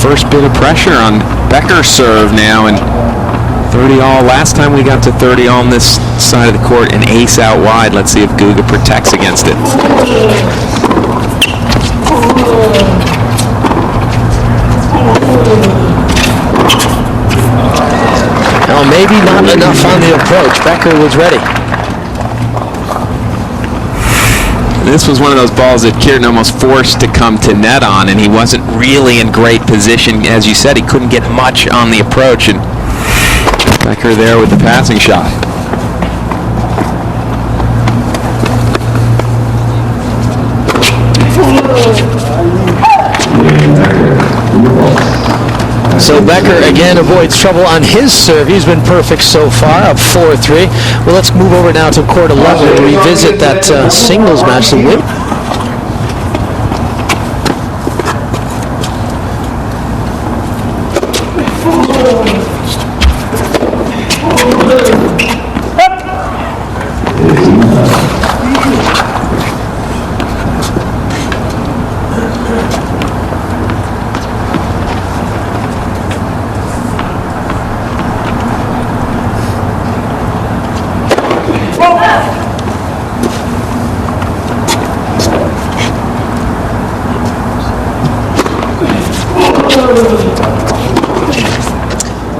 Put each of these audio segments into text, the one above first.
first bit of pressure on Becker's serve now, and 30-all. Last time we got to 30-all on this side of the court, an ace out wide. Let's see if Guga protects against it. Well, maybe not enough on the approach. Becker was ready. This was one of those balls that Kuerten almost forced to come to net on, and he wasn't really in great position. As you said, he couldn't get much on the approach, and Becker there with the passing shot. So Becker again avoids trouble on his serve. He's been perfect so far, up 4-3. Well, let's move over now to court 11 and revisit that singles match. The win.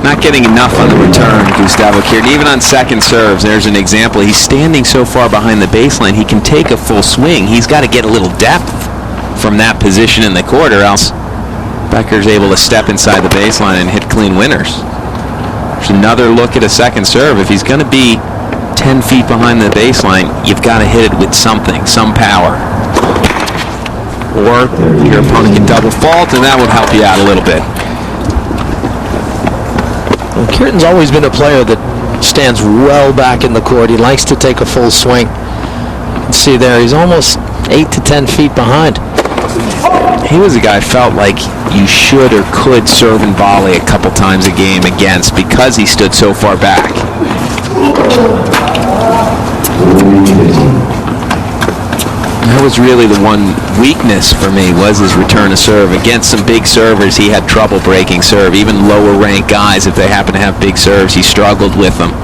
Not getting enough on the return, Gustavo Kuerten. Even on second serves, there's an example. He's standing so far behind the baseline, he can take a full swing. He's got to get a little depth from that position in the court, or else Becker's able to step inside the baseline and hit clean winners. There's another look at a second serve. If he's going to be 10 feet behind the baseline, you've got to hit it with something, some power. Or your opponent can double fault, and that will help you out a little bit. Well, Kuerten's always been a player that stands well back in the court. He likes to take a full swing. Let's see there, he's almost 8 to 10 feet behind. He was a guy I felt like you should or could serve and volley a couple times a game against because he stood so far back. That was really the one weakness for me, was his return to serve. Against some big servers, he had trouble breaking serve. Even lower ranked guys, if they happen to have big serves, he struggled with them.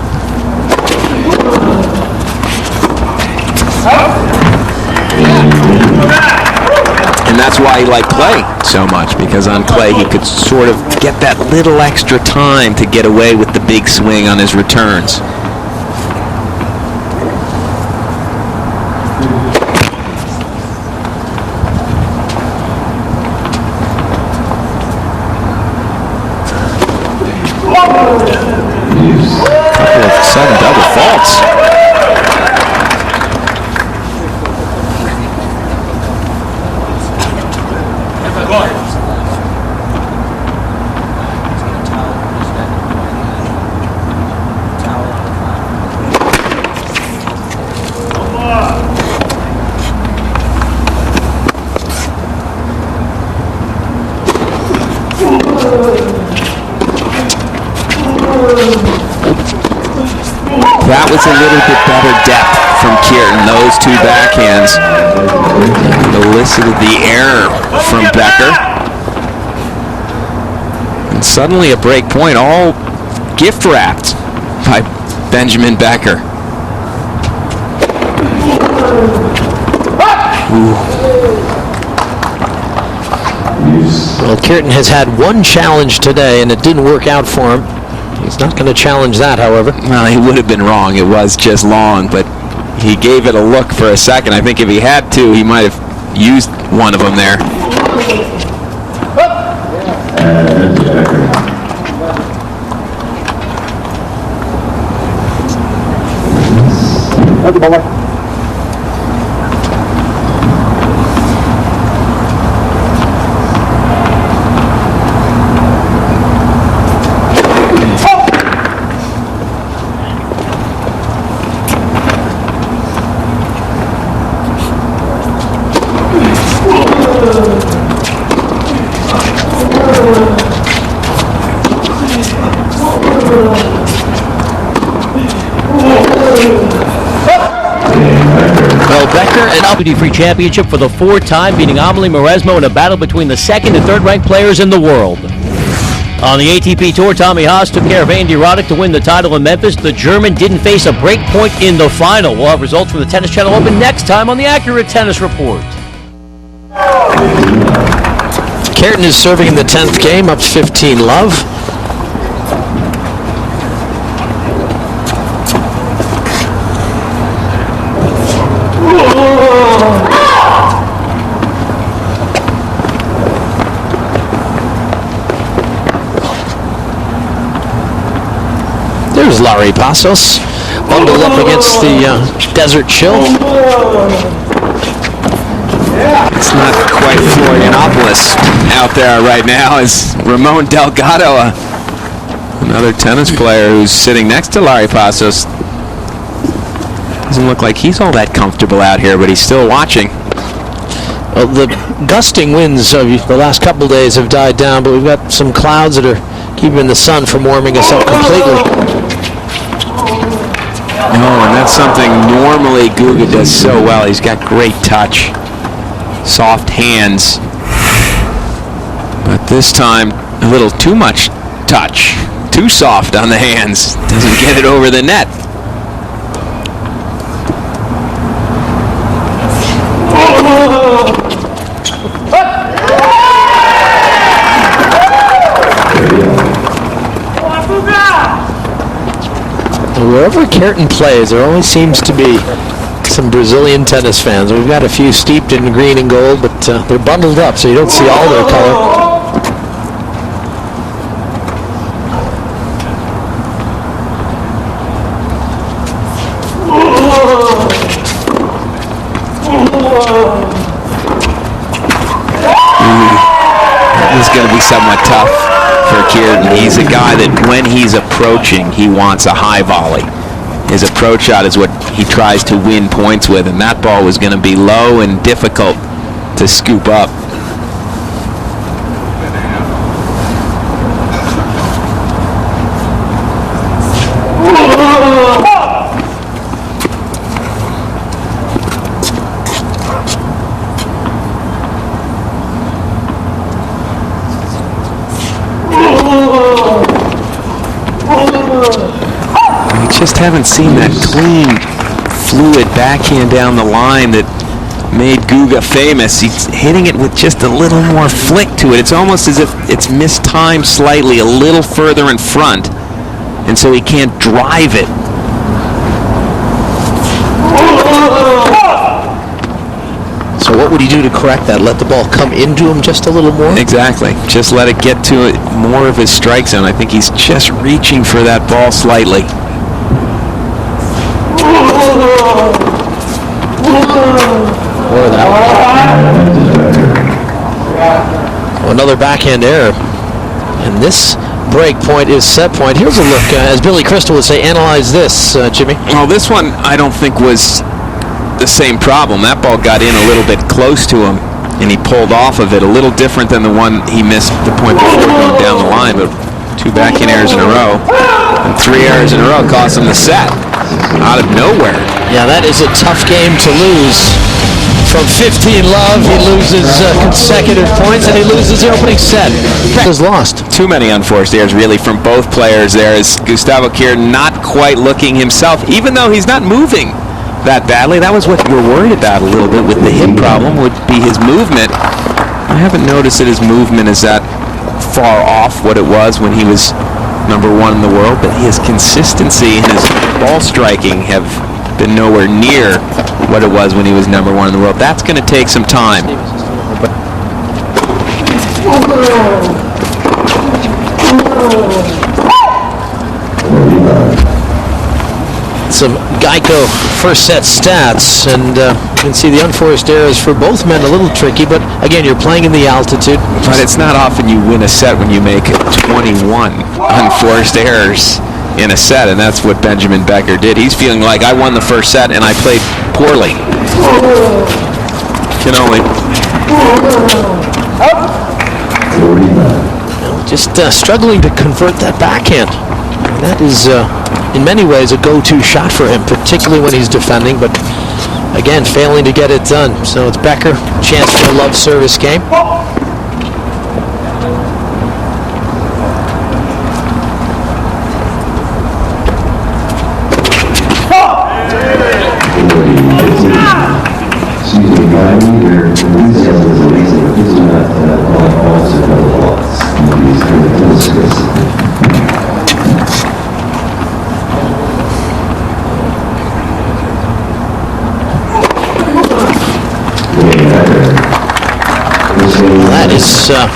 And that's why he liked clay so much, because on clay he could sort of get that little extra time to get away with the big swing on his returns. Couple of sudden double faults. That was a little bit better depth from Kuerten. Those two backhands elicited the error from Becker. And suddenly a break point, all gift wrapped by Benjamin Becker. Well, Kuerten has had one challenge today, and it didn't work out for him. He's not going to challenge that, however. Well, he would have been wrong. It was just long, but he gave it a look for a second. I think if he had to, he might have used one of them there. Becker an opportunity-free championship for the fourth time, beating Amelie Mauresmo in a battle between the second and third-ranked players in the world. On the ATP Tour, Tommy Haas took care of Andy Roddick to win the title in Memphis. The German didn't face a break point in the final. We'll have results from the Tennis Channel Open next time on the Accurate Tennis Report. Kuerten is serving in the 10th game, up 15-love. There's Larry Passos, bundled up against the desert chill. It's not quite Florianopolis out there right now as Ramon Delgado, another tennis player who's sitting next to Larry Passos. Doesn't look like he's all that comfortable out here, but he's still watching. Well, the gusting winds of the last couple days have died down, but we've got some clouds that are keeping the sun from warming us up completely. Oh, and that's something normally Guga does so well. He's got great touch, soft hands. But this time, a little too much touch, too soft on the hands. Doesn't get it over the net. Wherever Kuerten plays, there always seems to be some Brazilian tennis fans. We've got a few steeped in green and gold, but they're bundled up, so you don't see all their color. This is going to be somewhat tough for Kuerten. He's a guy that when he's approaching, he wants a high volley. His approach shot is what he tries to win points with, and that ball was going to be low and difficult to scoop up. Just haven't seen that clean, fluid backhand down the line that made Guga famous. He's hitting it with just a little more flick to it. It's almost as if it's mistimed slightly, a little further in front, and so he can't drive it. So what would he do to correct that? Let the ball come into him just a little more? Exactly. Just let it get to it, more of his strike zone. I think he's just reaching for that ball slightly. Or that one. Another backhand error. And this break point is set point. Here's a look, as Billy Crystal would say, analyze this, Jimmy. Well, this one I don't think was the same problem. That ball got in a little bit close to him, and he pulled off of it. A little different than the one he missed the point before going down the line, but two backhand errors in a row, and 3 errors in a row cost him the set out of nowhere. Yeah, that is a tough game to lose. From 15-love, he loses consecutive points, and he loses the opening set. Has lost. Too many unforced errors, really, from both players there. As Gustavo Kuerten not quite looking himself, even though he's not moving that badly. That was what we're worried about a little bit with the hip problem, would be his movement. I haven't noticed that his movement is that far off what it was when he was #1 in the world, but his consistency and his ball striking have been nowhere near what it was when he was #1 in the world. That's going to take some time. Some Geico first set stats, and you can see the unforced errors for both men a little tricky, but again, you're playing in the altitude. But it's not often you win a set when you make 21 unforced errors in a set, and that's what Benjamin Becker did. He's feeling like, I won the first set and I played poorly. Can only... Just struggling to convert that backhand. That is, in many ways, a go-to shot for him, particularly when he's defending, but again, failing to get it done. So it's Becker, chance for a love service game. That is a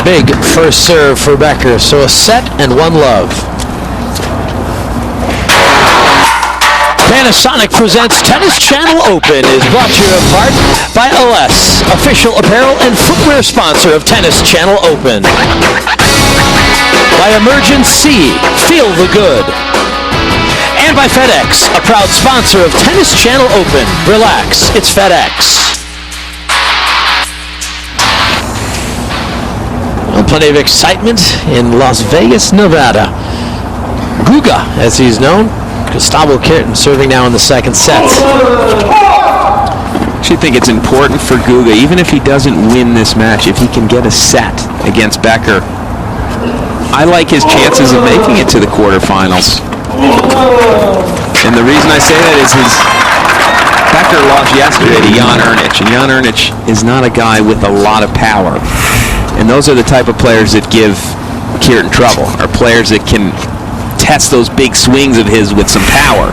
big first serve for Becker. So a set and 1-love. Panasonic presents Tennis Channel Open is brought to you in part by LS, official apparel and footwear sponsor of Tennis Channel Open. By Emergency, feel the good. And by FedEx, a proud sponsor of Tennis Channel Open. Relax, it's FedEx. Well, plenty of excitement in Las Vegas, Nevada. Guga, as he's known. Gustavo Kuerten serving now in the second set. I actually think it's important for Guga, even if he doesn't win this match, if he can get a set against Becker, I like his chances of making it to the quarterfinals. And the reason I say that is Becker lost yesterday to Jan Ernich, and Jan Ernich is not a guy with a lot of power. And those are the type of players that give Kuerten trouble, are players that can test those big swings of his with some power.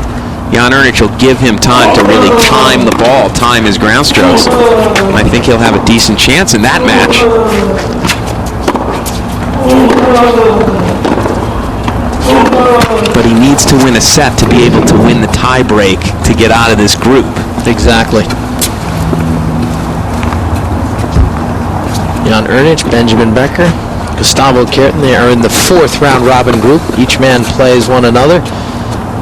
Jan Ernich will give him time to really time the ball, time his ground strokes. And I think he'll have a decent chance in that match. But he needs to win a set to be able to win the tie break to get out of this group. Exactly. Jan Ernich, Benjamin Becker, Gustavo Kuerten, they are in the 4th round robin group. Each man plays one another.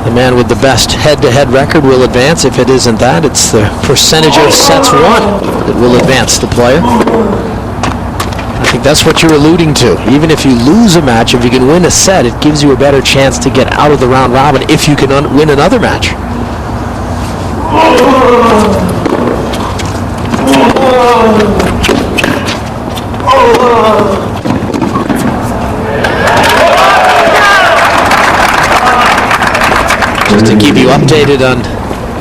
The man with the best head-to-head record will advance. If it isn't that, it's the percentage of sets won that will advance the player. I think that's what you're alluding to. Even if you lose a match, if you can win a set, it gives you a better chance to get out of the round robin if you can win another match. Just to keep you updated on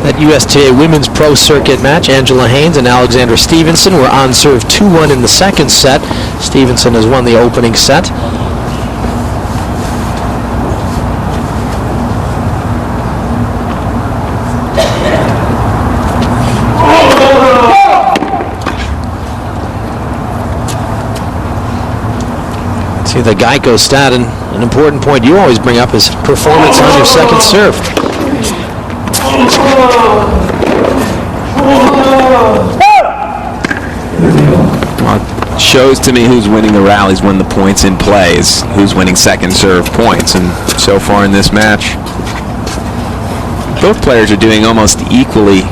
that USTA Women's Pro Circuit match, Angela Haynes and Alexandra Stevenson were on serve 2-1 in the second set. Stevenson has won the opening set. See the Geico stat, and an important point you always bring up is performance on your second serve. Well, it shows to me who's winning the rallies when the points in play is who's winning second serve points. And so far in this match, both players are doing almost equally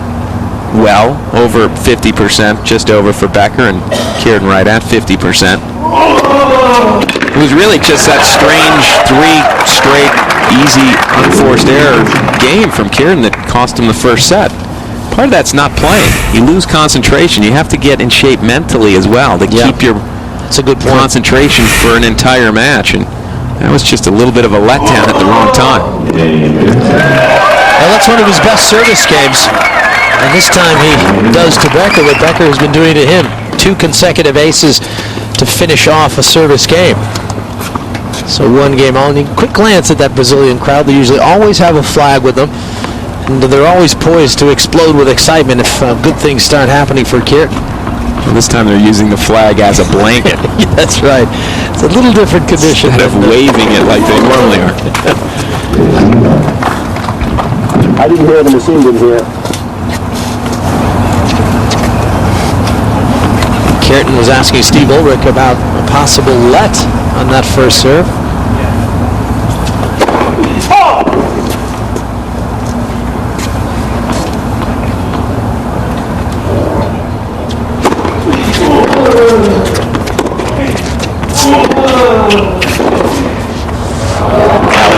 well, over 50%, just over for Becker, and Kuerten right at 50%. It was really just that strange 3 straight easy unforced error game from Kuerten that cost him the first set. Part of that's not playing. You lose concentration. You have to get in shape mentally as well to keep your concentration for an entire match. And that was just a little bit of a letdown at the wrong time. Well, that's one of his best service games. And this time he does to Becker what Becker has been doing to him. 2 consecutive aces to finish off a service game. So 1 game only. Quick glance at that Brazilian crowd. They usually always have a flag with them. And they're always poised to explode with excitement if good things start happening for Kuerten. Well, this time they're using the flag as a blanket. Yeah, that's right. It's a little different condition. Instead of waving it like they normally are. I didn't hear the machine in here. Kuerten was asking Steve Ulrich about a possible let on that first serve. Oh,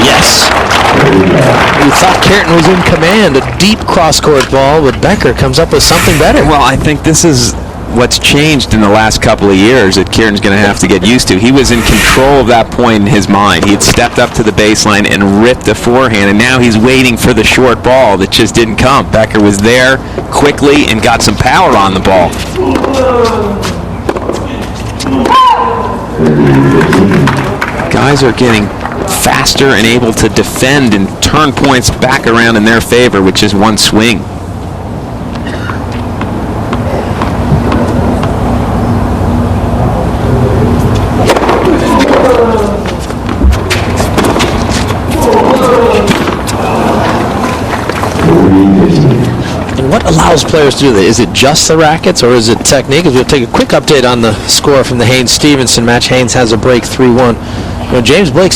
yes. We thought Kuerten was in command. A deep cross-court ball, but Becker comes up with something better. Well, I think this is what's changed in the last couple of years that Kuerten's going to have to get used to. He was in control of that point in his mind. He had stepped up to the baseline and ripped a forehand, and now he's waiting for the short ball that just didn't come. Becker was there quickly and got some power on the ball. Guys are getting faster and able to defend and turn points back around in their favor with just 1 swing. allows players to do that? Is it just the rackets, or is it technique? We'll take a quick update on the score from the Haynes-Stevenson match. Haynes has a break 3-1. James Blake